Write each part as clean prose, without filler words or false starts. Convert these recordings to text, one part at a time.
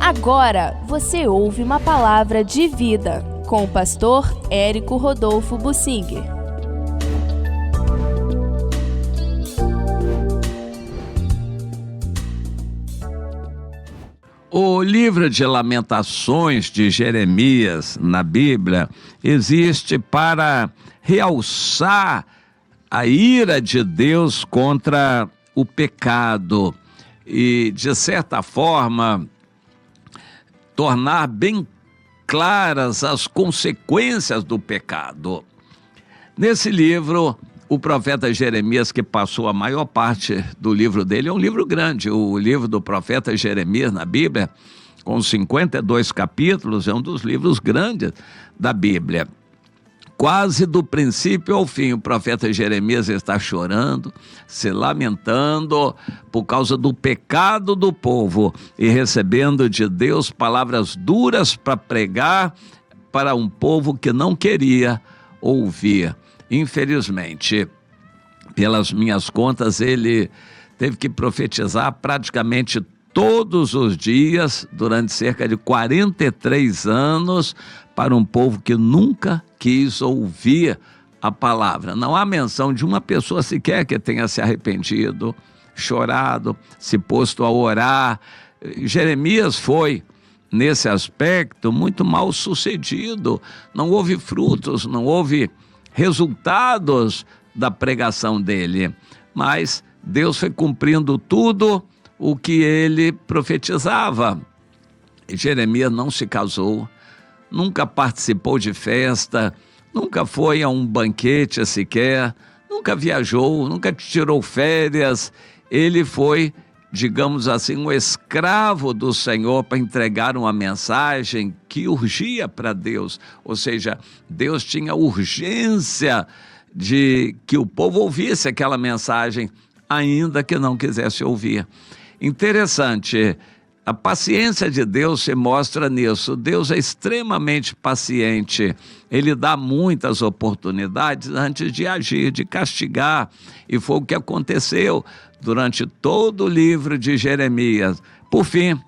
Agora você ouve uma palavra de vida com o pastor Érico Rodolfo Bussinger. O livro de Lamentações de Jeremias na Bíblia existe para realçar a ira de Deus contra o pecado e, de certa forma, tornar bem claras as consequências do pecado. Nesse livro, o profeta Jeremias, que passou a maior parte do livro dele, é um livro grande, o livro do profeta Jeremias na Bíblia, com 52 capítulos, é um dos livros grandes da Bíblia. Quase do princípio ao fim, o profeta Jeremias está chorando, se lamentando por causa do pecado do povo e recebendo de Deus palavras duras para pregar para um povo que não queria ouvir. Infelizmente, pelas minhas contas, ele teve que profetizar praticamente todos os dias, durante cerca de 43 anos, para um povo que nunca quis ouvir a palavra. Não há menção de uma pessoa sequer que tenha se arrependido, chorado, se posto a orar. Jeremias foi, nesse aspecto, muito mal sucedido. Não houve frutos, não houve resultados da pregação dele. Mas Deus foi cumprindo tudo o que ele profetizava. E Jeremias não se casou, nunca participou de festa, nunca foi a um banquete sequer, nunca viajou, nunca tirou férias. Ele foi, digamos assim, um escravo do Senhor para entregar uma mensagem que urgia para Deus. Ou seja, Deus tinha urgência de que o povo ouvisse aquela mensagem, ainda que não quisesse ouvir. Interessante, a paciência de Deus se mostra nisso. Deus é extremamente paciente. Ele dá muitas oportunidades antes de agir, de castigar. E foi o que aconteceu durante todo o livro de Jeremias. Por fim,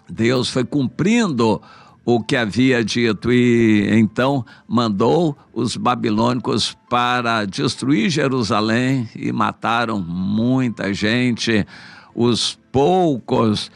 Deus foi cumprindo o que havia dito e então mandou os babilônicos para destruir Jerusalém e mataram muita gente. Uns poucos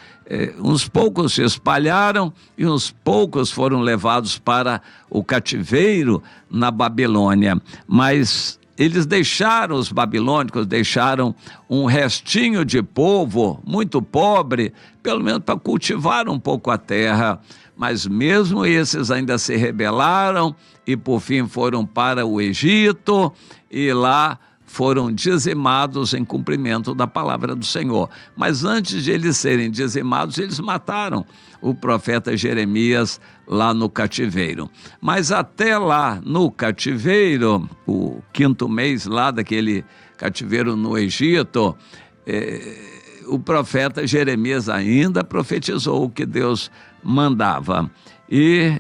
se espalharam e uns poucos foram levados para o cativeiro na Babilônia. Mas eles deixaram, os babilônicos deixaram um restinho de povo muito pobre, pelo menos para cultivar um pouco a terra. Mas mesmo esses ainda se rebelaram e por fim foram para o Egito e lá foram dizimados em cumprimento da palavra do Senhor. Mas antes de eles serem dizimados, eles mataram o profeta Jeremias lá no cativeiro. Mas até lá no cativeiro, o 5º mês lá daquele cativeiro no Egito, o profeta Jeremias ainda profetizou o que Deus mandava. E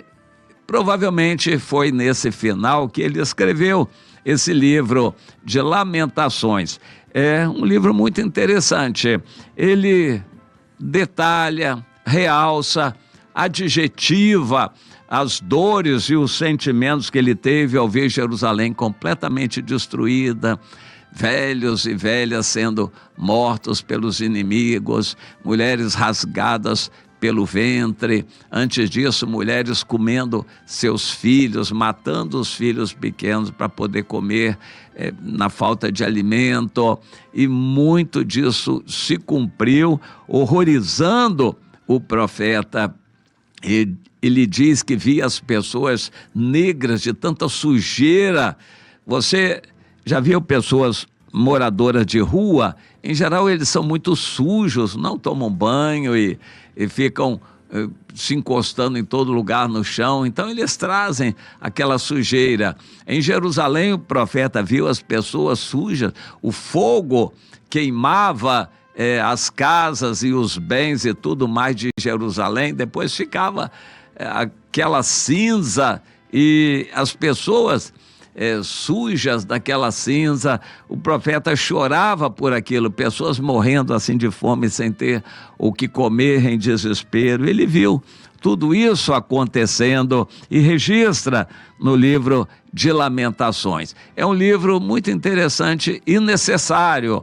provavelmente foi nesse final que ele escreveu esse livro de Lamentações. É um livro muito interessante. Ele detalha, realça, adjetiva as dores e os sentimentos que ele teve ao ver Jerusalém completamente destruída, velhos e velhas sendo mortos pelos inimigos, mulheres rasgadas pelo ventre, antes disso mulheres comendo seus filhos, matando os filhos pequenos para poder comer na falta de alimento, e muito disso se cumpriu, horrorizando o profeta. Ele diz que via as pessoas negras de tanta sujeira. Você já viu pessoas moradoras de rua? Em geral eles são muito sujos, não tomam banho e ficam se encostando em todo lugar no chão, então eles trazem aquela sujeira. Em Jerusalém o profeta viu as pessoas sujas, o fogo queimava as casas e os bens e tudo mais de Jerusalém, depois ficava aquela cinza e as pessoas sujas daquela cinza. O profeta chorava por aquilo, pessoas morrendo assim de fome sem ter o que comer, em desespero. Ele viu tudo isso acontecendo e registra no livro de Lamentações. É um livro muito interessante e necessário.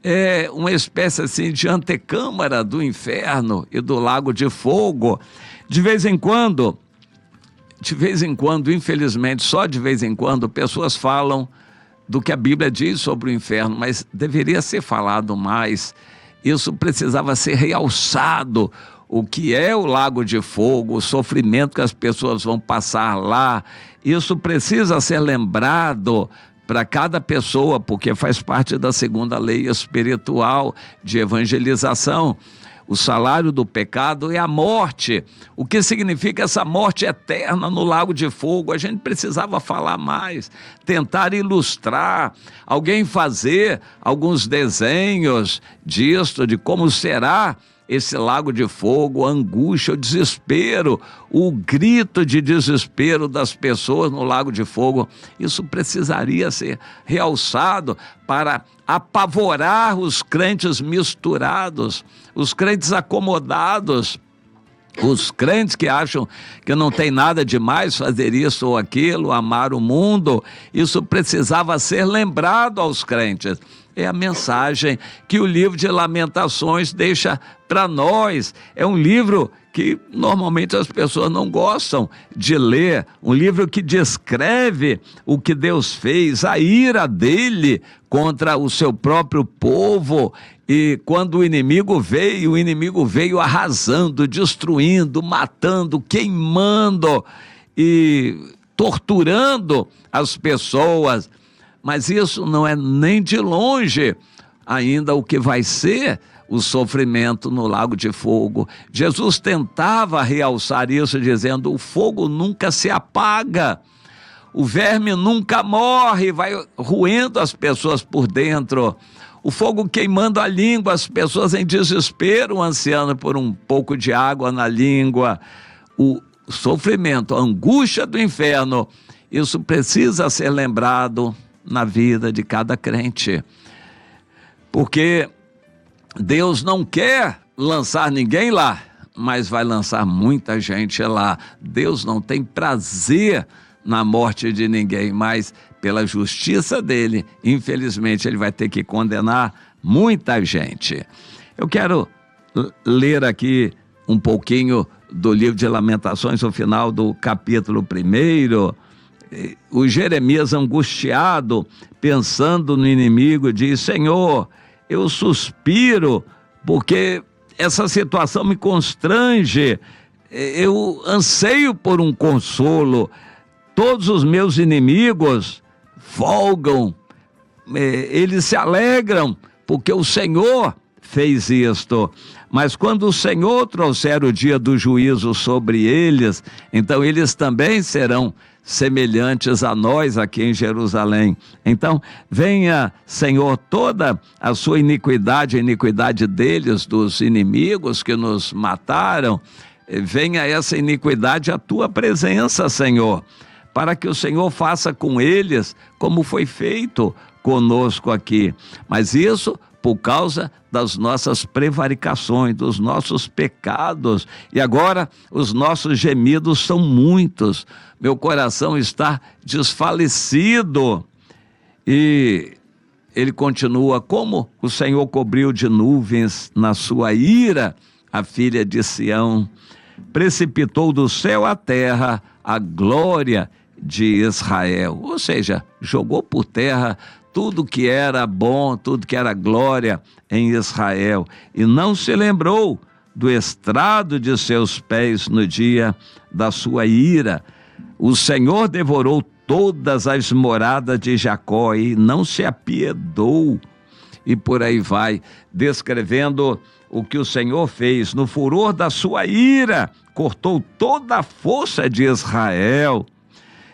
É uma espécie assim de antecâmara do inferno e do lago de fogo. De vez em quando, infelizmente, só de vez em quando, pessoas falam do que a Bíblia diz sobre o inferno, mas deveria ser falado mais. Isso precisava ser realçado. O que é o lago de fogo, o sofrimento que as pessoas vão passar lá, isso precisa ser lembrado para cada pessoa, porque faz parte da segunda lei espiritual de evangelização. O salário do pecado é a morte. O que significa essa morte eterna no lago de fogo? A gente precisava falar mais, tentar ilustrar, alguém fazer alguns desenhos disso, de como será esse lago de fogo, a angústia, o desespero, o grito de desespero das pessoas no lago de fogo. Isso precisaria ser realçado para apavorar os crentes misturados, os crentes acomodados, os crentes que acham que não tem nada demais fazer isso ou aquilo, amar o mundo. Isso precisava ser lembrado aos crentes. É a mensagem que o livro de Lamentações deixa para nós. É um livro que normalmente as pessoas não gostam de ler, um livro que descreve o que Deus fez, a ira dele contra o seu próprio povo. E quando o inimigo veio arrasando, destruindo, matando, queimando e torturando as pessoas. Mas isso não é nem de longe ainda o que vai ser o sofrimento no lago de fogo. Jesus tentava realçar isso dizendo: o fogo nunca se apaga, o verme nunca morre, vai roendo as pessoas por dentro. O fogo queimando a língua, as pessoas em desespero, ansiando por um pouco de água na língua. O sofrimento, a angústia do inferno, isso precisa ser lembrado na vida de cada crente, porque Deus não quer lançar ninguém lá, mas vai lançar muita gente lá. Deus não tem prazer na morte de ninguém, mas pela justiça dele, infelizmente, ele vai ter que condenar muita gente. Eu quero ler aqui um pouquinho do livro de Lamentações, o final do capítulo 1. O Jeremias, angustiado, pensando no inimigo, diz: Senhor, eu suspiro porque essa situação me constrange, eu anseio por um consolo. Todos os meus inimigos folgam, eles se alegram porque o Senhor fez isto. Mas quando o Senhor trouxer o dia do juízo sobre eles, então eles também serão semelhantes a nós aqui em Jerusalém. Então, venha, Senhor, toda a sua iniquidade, a iniquidade deles, dos inimigos que nos mataram, venha essa iniquidade à tua presença, Senhor, para que o Senhor faça com eles como foi feito conosco aqui. Mas isso por causa das nossas prevaricações, dos nossos pecados. E agora os nossos gemidos são muitos. Meu coração está desfalecido. E ele continua: como o Senhor cobriu de nuvens na sua ira a filha de Sião, precipitou do céu à terra a glória de Israel. Ou seja, jogou por terra tudo que era bom, tudo que era glória em Israel, e não se lembrou do estrado de seus pés no dia da sua ira. O Senhor devorou todas as moradas de Jacó e não se apiedou. E por aí vai, descrevendo o que o Senhor fez. No furor da sua ira, cortou toda a força de Israel,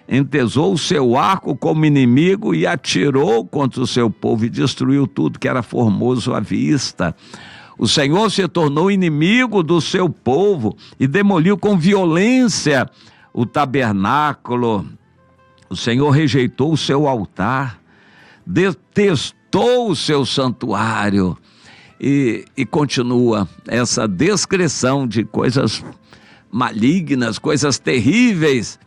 entesou o seu arco como inimigo e atirou contra o seu povo e destruiu tudo que era formoso à vista. O Senhor se tornou inimigo do seu povo e demoliu com violência o tabernáculo O Senhor rejeitou o seu altar, detestou o seu santuário. E continua essa descrição de coisas malignas, coisas terríveis.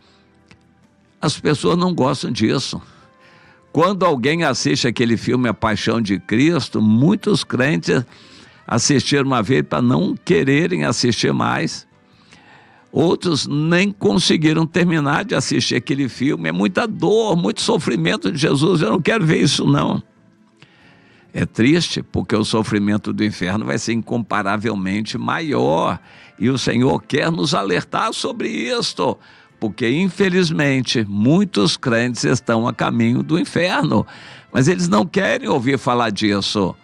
As pessoas não gostam disso. Quando alguém assiste aquele filme A Paixão de Cristo, muitos crentes assistiram uma vez para não quererem assistir mais. Outros nem conseguiram terminar de assistir aquele filme. É muita dor, muito sofrimento de Jesus. Eu não quero ver isso, não. É triste, porque o sofrimento do inferno vai ser incomparavelmente maior. E o Senhor quer nos alertar sobre isto, porque infelizmente muitos crentes estão a caminho do inferno, mas eles não querem ouvir falar disso.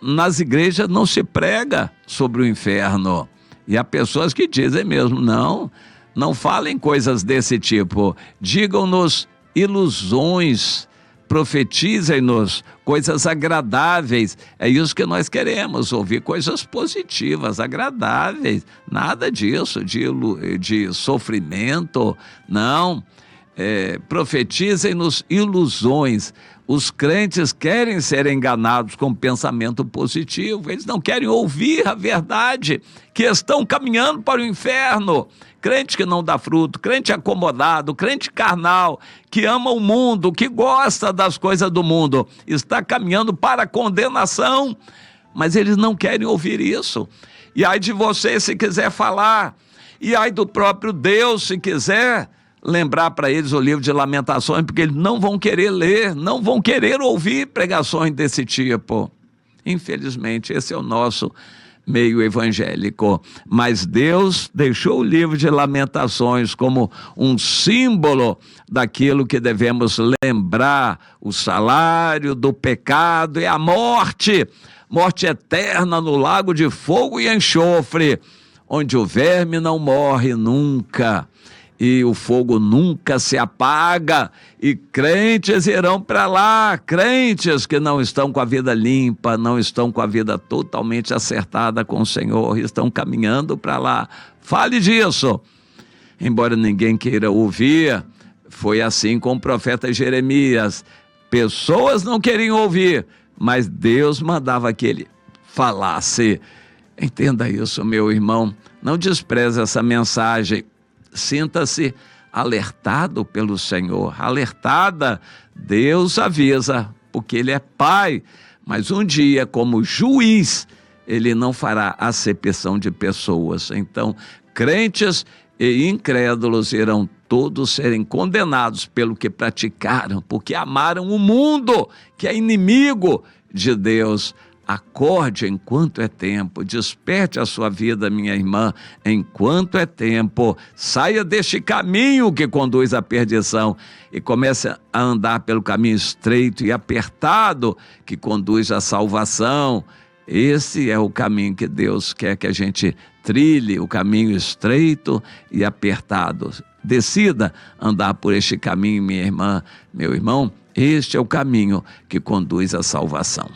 Nas igrejas não se prega sobre o inferno. E há pessoas que dizem mesmo, não falem coisas desse tipo. Digam-nos ilusões, profetizem-nos coisas agradáveis. É isso que nós queremos, ouvir coisas positivas, agradáveis. Nada disso, de sofrimento, não. Profetizem-nos ilusões. Os crentes querem ser enganados com pensamento positivo. Eles não querem ouvir a verdade, que estão caminhando para o inferno. Crente que não dá fruto, crente acomodado, crente carnal, que ama o mundo, que gosta das coisas do mundo, está caminhando para a condenação, mas eles não querem ouvir isso. E ai de você se quiser falar, e ai do próprio Deus se quiser lembrar para eles o livro de Lamentações, porque eles não vão querer ler, não vão querer ouvir pregações desse tipo. Infelizmente, esse é o nosso meio evangélico, mas Deus deixou o livro de Lamentações como um símbolo daquilo que devemos lembrar. O salário do pecado é a morte, morte eterna no lago de fogo e enxofre, onde o verme não morre nunca e o fogo nunca se apaga, e crentes irão para lá, crentes que não estão com a vida limpa, não estão com a vida totalmente acertada com o Senhor, estão caminhando para lá. Fale disso. Embora ninguém queira ouvir, foi assim com o profeta Jeremias. Pessoas não queriam ouvir, mas Deus mandava que ele falasse. Entenda isso, meu irmão, não despreze essa mensagem. Sinta-se alertado pelo Senhor, alertada. Deus avisa, porque Ele é Pai, mas um dia, como juiz, Ele não fará acepção de pessoas. Então, crentes e incrédulos irão todos serem condenados pelo que praticaram, porque amaram o mundo, que é inimigo de Deus. Acorde enquanto é tempo, desperte a sua vida, minha irmã, enquanto é tempo. Saia deste caminho que conduz à perdição e comece a andar pelo caminho estreito e apertado que conduz à salvação. Esse é o caminho que Deus quer que a gente trilhe, o caminho estreito e apertado. Decida andar por este caminho, minha irmã, meu irmão. Este é o caminho que conduz à salvação.